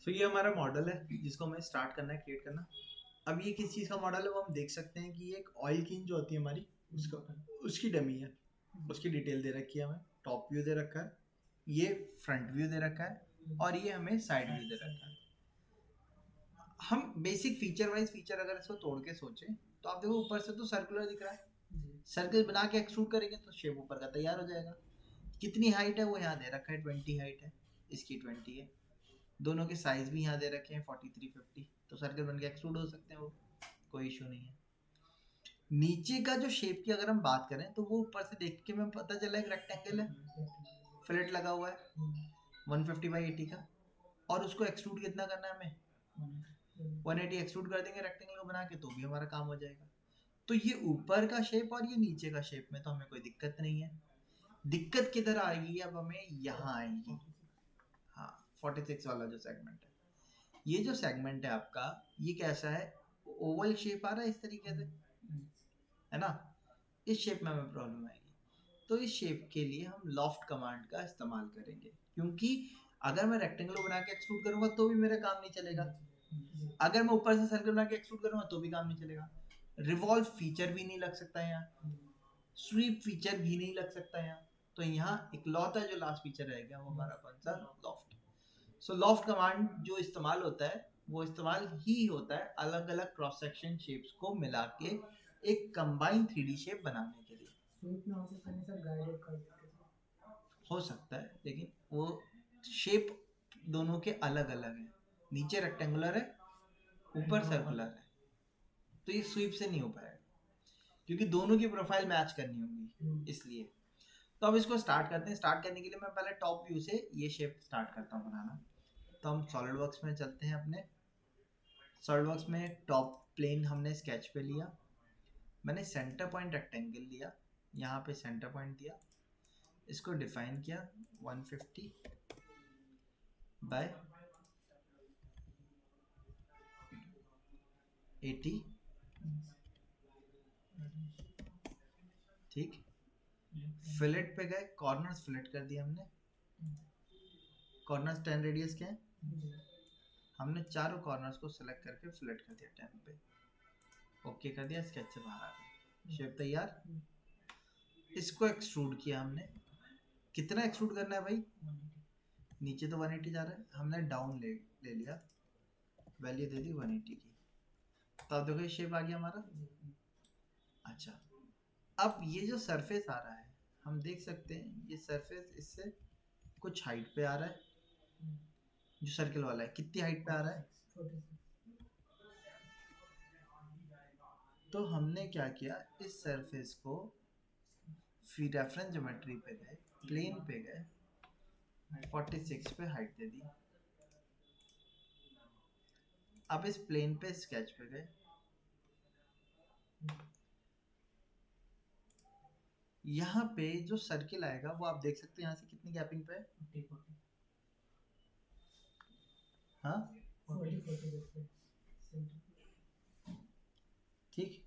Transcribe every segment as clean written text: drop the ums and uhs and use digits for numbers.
तो ये हमारा मॉडल है जिसको हमें स्टार्ट करना है, क्रिएट करना। अब ये किस चीज़ का मॉडल है वो हम देख सकते हैं कि एक ऑयल किन जो होती है हमारी उसकी डमी है, उसकी डिटेल दे रखी है, हमें टॉप व्यू दे रखा है, ये फ्रंट व्यू दे रखा है और ये हमें साइड व्यू दे रखा है। हम बेसिक फीचर वाइज फीचर अगर इसको तोड़ के सोचें तो आप देखो ऊपर से तो सर्कुलर दिख रहा है, सर्कल बना के एक्सट्रूड करेंगे तो शेप ऊपर का तैयार हो जाएगा। कितनी हाइट है वो यहाँ दे रखा है, 20 हाइट है, इसकी 20 है, दोनों के साइज भी यहाँ दे रखे हैं 43 50, तो सर्कल बन के एक्सट्रूड हो सकते हैं, वो कोई इशू नहीं है। नीचे का जो शेप की अगर हम बात करें तो वो ऊपर से देख के हमें पता चला एक रेक्टेंगल है, फ्लैट लगा हुआ है 150/80 का, और उसको एक्सट्रूड कितना करना है हमें 180 एक्सट्रूड कर देंगे रेक्टेंगल को बना के तो भी हमारा काम हो जाएगा। तो ये ऊपर का शेप और ये नीचे का शेप में तो हमें कोई दिक्कत नहीं है। दिक्कत किधर आएगी अब हमें, यहाँ आएगी। हाँ 46 वाला जो सेगमेंट है, ये जो सेगमेंट है आपका ये कैसा है, ओवल शेप आ रहा है इस तरीके से, है ना, इस शेप में हमें प्रॉब्लम आएगी। तो इस शेप के लिए हम लॉफ्ट कमांड का इस्तेमाल करेंगे, क्योंकि अगर मैं रेक्टेंगल बना के एक्सट्रूड करूंगा तो भी मेरा काम नहीं चलेगा, अगर मैं ऊपर से सर्कल बना के एक्सट्रूड करूंगा तो भी काम नहीं चलेगा। रिवॉल्व फीचर भी नहीं लग सकता है यहाँ, स्वीप फीचर भी नहीं लग सकता है यहाँ, तो यहाँ इकलौता जो लास्ट फीचर रह गया वो हमारा कौन सा, लॉफ्ट। सो लॉफ्ट कमांड जो इस्तेमाल होता है वो इस्तेमाल ही होता है अलग अलग क्रॉस सेक्शन शेप्स को मिला के एक कंबाइन 3D शेप बनाने के लिए। हो सकता है, लेकिन वो शेप दोनों के अलग अलग है, नीचे रेक्टेंगुलर है ऊपर सर्कुलर है, तो ये स्वीप से नहीं हो पाएगा क्योंकि दोनों की प्रोफाइल मैच करनी होगी इसलिए। तो अब इसको स्टार्ट करते हैं। स्टार्ट करने के लिए मैं पहले टॉप व्यू से ये शेप स्टार्ट करता हूँ बनाना। तो हम सॉलिडवर्क्स में चलते हैं, अपने सॉलिडवर्क्स में टॉप प्लेन हमने स्केच पे लिया, मैंने सेंटर पॉइंट रेक्टेंगल लिया, यहाँ पे सेंटर पॉइंट दिया, इसको डिफाइन किया 150 बाय 80, ठीक। फिलेट पे गए, कॉर्नर्स फिलेट कर दिया हमने, कॉर्नर्स 10 रेडियस के हैं, हमने चारों कॉर्नर्स को सिलेक्ट करके फिलेट कर दिया 10 पे, ओके कर दिया, स्केच से बाहर आ गए, शेप तैयार। इसको एक्सट्रूड किया हमने, कितना एक्सट्रूड करना है भाई, नीचे तो 180 जा रहा है, हमने डाउन ले लिया, वैल्यू दे दी 180 की, तो आप देखो ये शेप आ गया हमारा। अच्छा, अब ये जो सरफेस आ रहा है हम देख सकते हैं ये सरफेस इससे कुछ हाइट पे आ रहा है, जो सर्कल वाला है कितनी हाइट पे आ रहा है, तो हमने क्या किया, इस सरफेस को फिर रेफरेंस ज्योमेट्री पे गए, प्लेन पे गए, 46 पे हाइट दे दी। अब इस प्लेन पे स्केच पे गए, यहाँ पे जो सर्किल आएगा वो आप देख सकते हैं यहाँ से कितनी गैपिंग पे है, हाँ 40 ठीक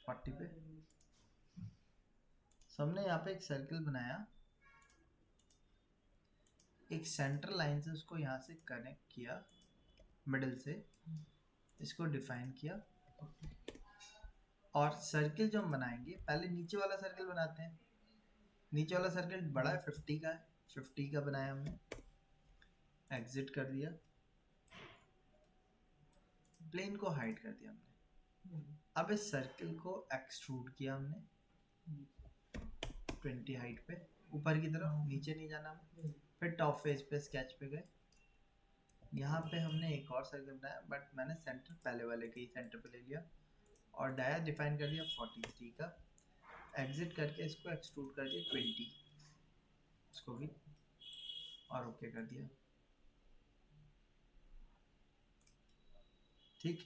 40 पे। हमने यहाँ पे एक सर्किल बनाया, एक सेंटर लाइन से उसको यहाँ से कनेक्ट किया मिडिल से, इसको डिफाइन किया, और सर्किल जो हम बनाएंगे पहले नीचे वाला सर्किल बनाते हैं। नीचे वाला सर्किल बड़ा है 50 का है, 50 का बनाया हमने, एग्जिट कर दिया, प्लेन को हाइड कर दिया हमने। अब इस सर्किल को एक्सट्रूड किया हमने 20 हाइट पे ऊपर की तरफ, नीचे नहीं जाना हमें। फिर टॉप फेस पे स्केच पे गए, यहाँ पे हमने एक और सर्किल बनाया, बट मैंने सेंटर पहले वाले के ही सेंटर पे ले लिया, और डाया डिफाइन कर दिया 43 का, एग्जिट करके इसको एक्सट्रूड कर दिया 20, इसको भी, और ओके कर दिया, ठीक।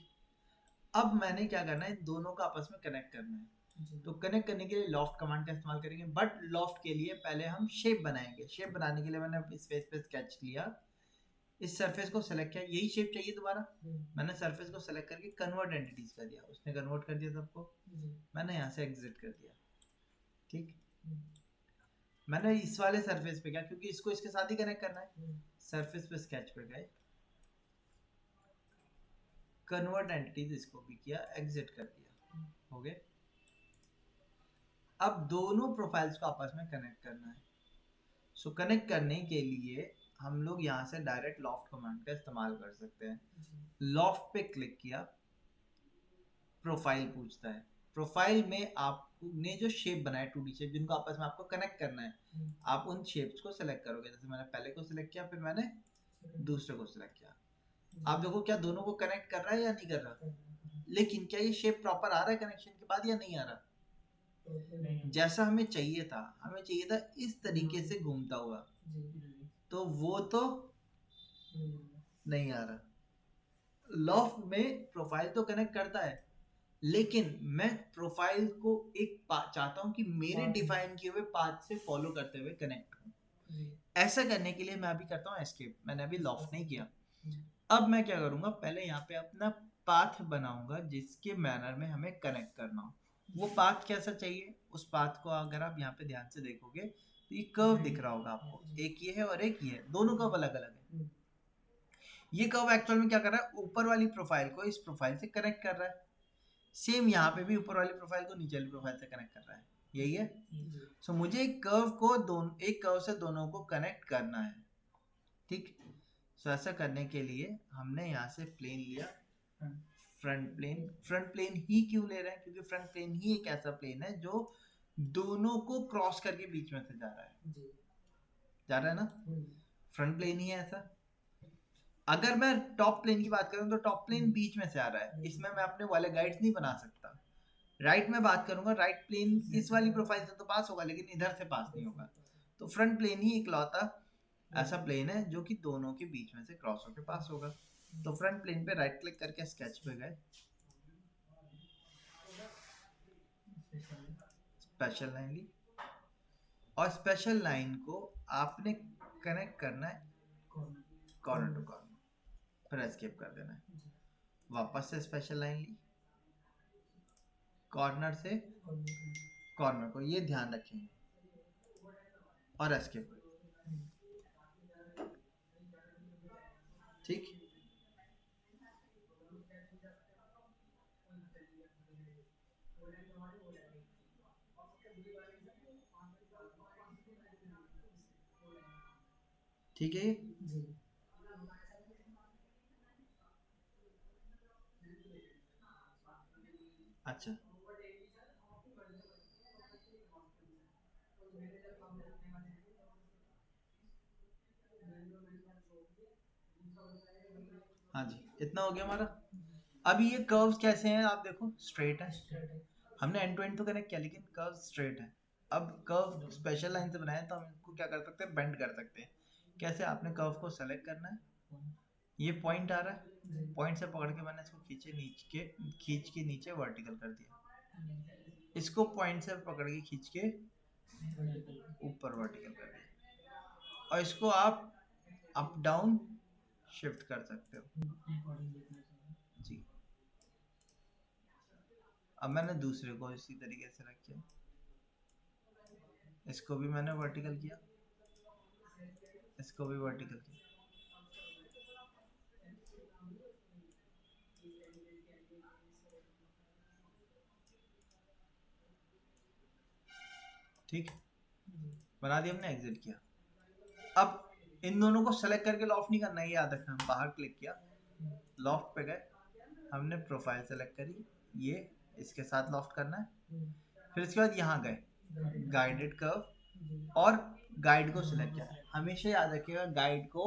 अब मैंने क्या करना है, इन दोनों को आपस में कनेक्ट करना है, तो कनेक्ट करने के लिए लॉफ्ट कमांड का इस्तेमाल करेंगे, बट लॉफ्ट के लिए पहले हम शेप बनाएंगे। शेप बनाने के लिए मैंने इस फेस पे स्केच लिया, इस सरफेस को सेलेक्ट किया, यही शेप चाहिए दोबारा, मैंने सरफेस को सेलेक्ट करके कन्वर्ट एंटिटीज कर दिया, उसने कन्वर्ट कर दिया सबको, मैंने यहाँ से एग्जिट कर दिया, ठीक। मैंने इस वाले सरफेस पे क्या, क्योंकि इसको इसके साथ ही कनेक्ट करना है, सरफेस पे स्केच पे गए, कन्वर्ट एंटिटीज इसको भी किया, एग्जिट कर दिया, हो गए। अब दोनों प्रोफाइल्स को आपस में कनेक्ट करना है। सो कनेक्ट करने के लिए हम लोग यहाँ से डायरेक्ट लॉफ्ट कमांड का इस्तेमाल कर सकते हैं। लॉफ्ट पे क्लिक किया, प्रोफाइल पूछता है। प्रोफाइल में आपने जो शेप बनाया 2D शेप जिनको आपस में आपको कनेक्ट करना है, आप उन शेप्स को सिलेक्ट करोगे। जैसे मैंने पहले को सिलेक्ट किया, फिर मैंने दूसरे को सिलेक्ट किया। आप देखो क्या दोनों को कनेक्ट कर रहा है या नहीं कर रहा, लेकिन क्या ये शेप प्रॉपर आ रहा है कनेक्शन के बाद या नहीं आ रहा? जैसा हमें चाहिए था, हमें चाहिए था इस तरीके से घूमता हुआ, तो वो तो नहीं आ रहा। लॉफ्ट में प्रोफाइल तो कनेक्ट करता है, लेकिन मैं प्रोफाइल को एक चाहता हूं कि मेरे डिफाइन किए हुए पाथ से फॉलो करते हुए कनेक्ट हो। ऐसा करने के लिए मैं अभी करता हूँ एस्केप। मैंने अभी लॉफ्ट नहीं किया। अब मैं क्या करूंगा, पहले यहाँ पे अपना पाथ बनाऊंगा जिसके मैनर में हमें कनेक्ट करना हो। वो पाथ कैसा चाहिए, उस पाथ को अगर आप यहाँ पे ध्यान से देखोगे तो ये कर्व दिख रहा होगा आपको, एक ये है और एक ये है, दोनों कर्व अलग अलग है। ये कर्व एक्चुअल में क्या कर रहा है, ऊपर वाली प्रोफाइल को इस प्रोफाइल से कनेक्ट कर रहा है। सेम यहाँ पे भी ऊपर वाली प्रोफाइल को नीचे वाली प्रोफाइल से कनेक्ट कर रहा है, यही है। सो मुझे एक कर्व को एक कर्व से दोनों को कनेक्ट करना है, ठीक। सो ऐसा करने के लिए हमने यहाँ से प्लेन लिया, फ्रंट प्लेन। फ्रंट प्लेन ही क्यों ले रहे हैं, क्योंकि फ्रंट प्लेन ही एक ऐसा प्लेन है जो दोनों को क्रॉस करके बीच में से जा रहा है ना। फ्रंट प्लेन ही है ऐसा। अगर मैं टॉप प्लेन की बात करूं तो टॉप प्लेन बीच में से आ रहा है, इसमें मैं अपने वाले गाइड्स नहीं बना सकता। राइट में बात करूंगा, राइट प्लेन इस वाली प्रोफाइल से तो पास होगा, लेकिन इधर से पास नहीं होगा। तो फ्रंट प्लेन ही इकलौता ऐसा प्लेन है जो कि दोनों के बीच में से क्रॉस होकर पास होगा। तो फ्रंट प्लेन पे राइट क्लिक करके स्केच पे गए, स्पेशल लाइन ली, और स्पेशल लाइन को आपने कनेक्ट करना है कॉर्नर टू कॉर्नर, फिर एस्केप कर देना है। वापस से स्पेशल लाइन ली, कॉर्नर से कॉर्नर को, ये ध्यान रखेंगे, और एस्केप, ठीक। ठीक है। अच्छा, हाँ जी, इतना हो गया हमारा। अभी ये कर्व्स कैसे हैं आप देखो, स्ट्रेट है। हमने एंड टू एंड तो कनेक्ट किया, लेकिन कर्व स्ट्रेट है। अब कर्व स्पेशल लाइन से बनाए तो हम इसको क्या कर सकते हैं, बेंड कर सकते हैं। कैसे, आपने कर्व को सेलेक्ट करना है, ये पॉइंट आ रहा है, पॉइंट से पकड़ के मैंने इसको खींच के नीचे वर्टिकल कर दिया। इसको पॉइंट से पकड़ के खींच के ऊपर वर्टिकल कर दिया, और इसको आप अप डाउन शिफ्ट कर सकते हो जी। अब मैंने दूसरे को इसी तरीके से रखा, इसको भी मैंने वर्टिकल किया, इसको भी वर्टिकल किया, ठीक, बना दिया हमने, एग्जिट किया। अब इन दोनों को सेलेक्ट करके लॉफ्ट नहीं करना है, याद रखना। बाहर क्लिक किया, लॉफ्ट पे गए, हमने प्रोफाइल सेलेक्ट करी, ये इसके साथ लॉफ्ट करना है। फिर इसके बाद यहाँ गए, गाइडेड कर्व, और गाइड को सिलेक्ट किया। हमेशा याद रखिएगा गाइड को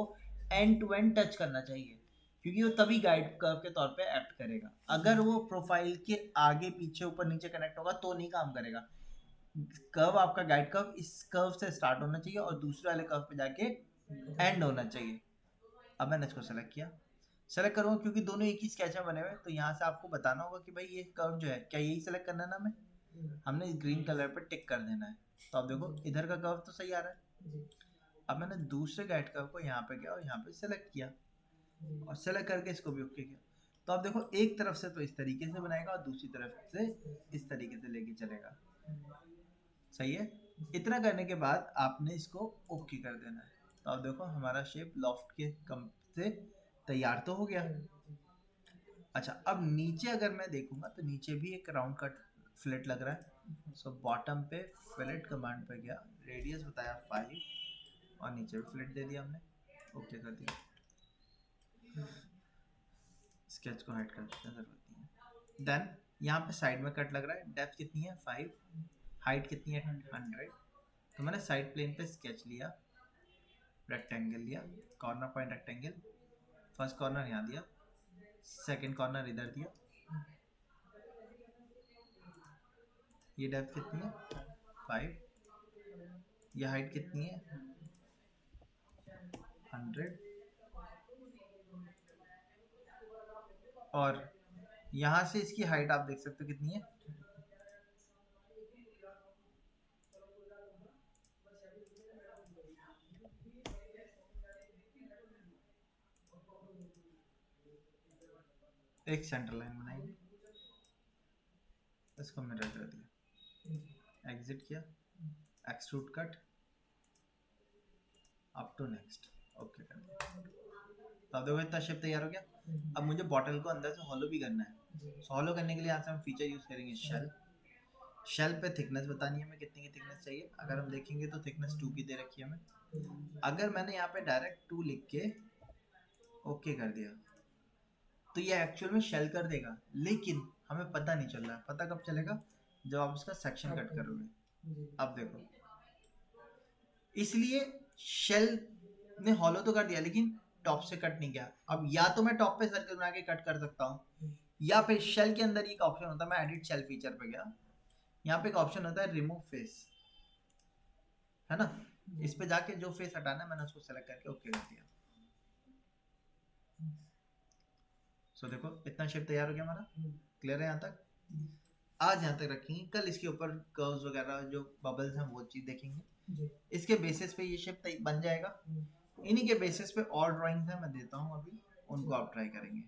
एंड टू एंड टच करना चाहिए, क्योंकि वो तभी गाइड कर्व के तौर पे एक्ट करेगा। अगर वो प्रोफाइल के आगे पीछे ऊपर नीचे कनेक्ट होगा तो नहीं काम करेगा। कर्व, आपका गाइड कर्व इस कर्व से स्टार्ट होना चाहिए और दूसरे वाले कर्व पे जाके एंड होना चाहिए। अब मैंने इसको सेलेक्ट किया, सेलेक्ट करूँगा क्योंकि दोनों एक ही स्केच में बने हुए, तो यहाँ से आपको बताना होगा कि भाई ये कर्व जो है, क्या यही सेलेक्ट करना है ना हमें, हमने इस ग्रीन कलर पर टिक कर देना है। तो आप देखो इधर का कर्व तो सही आ रहा है। अब मैंने दूसरे गाइड कर्व को यहाँ पे गया और यहाँ पे सेलेक्ट किया, और सेलेक्ट करके इसको भी ओके किया। तो आप देखो एक तरफ से तो इस तरीके से बनाएगा और दूसरी तरफ से इस तरीके से लेके चलेगा, सही है। इतना करने के बाद आपने इसको ओके कर देना है। तो अब देखो हमारा शेप लॉफ्ट के कम से तैयार तो हो गया। अच्छा, अब नीचे अगर मैं देखूंगा तो नीचे भी एक राउंड कट फिलेट लग रहा है। सो बॉटम पे फिलेट कमांड पे गया, रेडियस बताया 5 और नीचे भी फिलेट दे दिया हमने, ओके कर दिया। स्केच को हाइड कर देते हैं, जरूरत नहीं है। देन यहाँ पे साइड में कट लग रहा है, डेप्थ कितनी है 5, हाइट कितनी है 100। तो मैंने साइड प्लेन पे स्केच लिया, रेक्टेंगल लिया, corner point rectangle, first corner यहाँ दिया, सेकंड कॉर्नर इधर दिया। ये डेप्थ कितनी है 5, ये हाइट कितनी है 100, और यहाँ से इसकी हाइट आप देख सकते हो कितनी है 1 सेंटर लाइन बनाएंगे, इसको मिरर कर दिया, एग्जिट किया, extrude cut, up to next, okay कर दिया। तो अब देखो इतना शेप तैयार हो गया। अब मुझे बॉटल को अंदर से हॉलो भी करना है। सो हॉलो करने के लिए यहाँ से हम फीचर यूज करेंगे शेल। शेल पे थिकनेस बतानी है हमें, कितनी की थिकनेस चाहिए। अगर हम देखेंगे तो थिकनेस 2 की दे रखी है हमें। अगर मैंने यहाँ पे डायरेक्ट 2 लिख के ओके कर दिया तो ये एक्चुअल में शेल कर देगा, लेकिन हमें पता नहीं चल रहा है। पता कब चलेगा, जब आप इसका सेक्शन कट करोगे। अब देखो, इसलिए शेल ने हॉलो तो कर दिया लेकिन टॉप से कट नहीं किया। अब या तो मैं टॉप पे सर्कल बना के कट कर सकता हूँ, या फिर शेल के अंदर एक ऑप्शन होता है, मैं एडिट शेल फीचर पे गया, यहाँ पे एक ऑप्शन होता है रिमूव फेस, है ना। इस पे जाके जो फेस हटाना है मैंने उसको सेलेक्ट करके ओके कर दिया। सो देखो इतना शेप तैयार हो गया हमारा, क्लियर है यहाँ तक। आज यहाँ तक रखेंगे, कल इसके ऊपर कर्व्स वगैरह जो बबल्स हैं वो चीज देखेंगे। इसके बेसिस पे ये शेप बन जाएगा। इन्हीं के बेसिस पे और ड्राइंग्स हैं मैं देता हूँ अभी, उनको आप ट्राई करेंगे।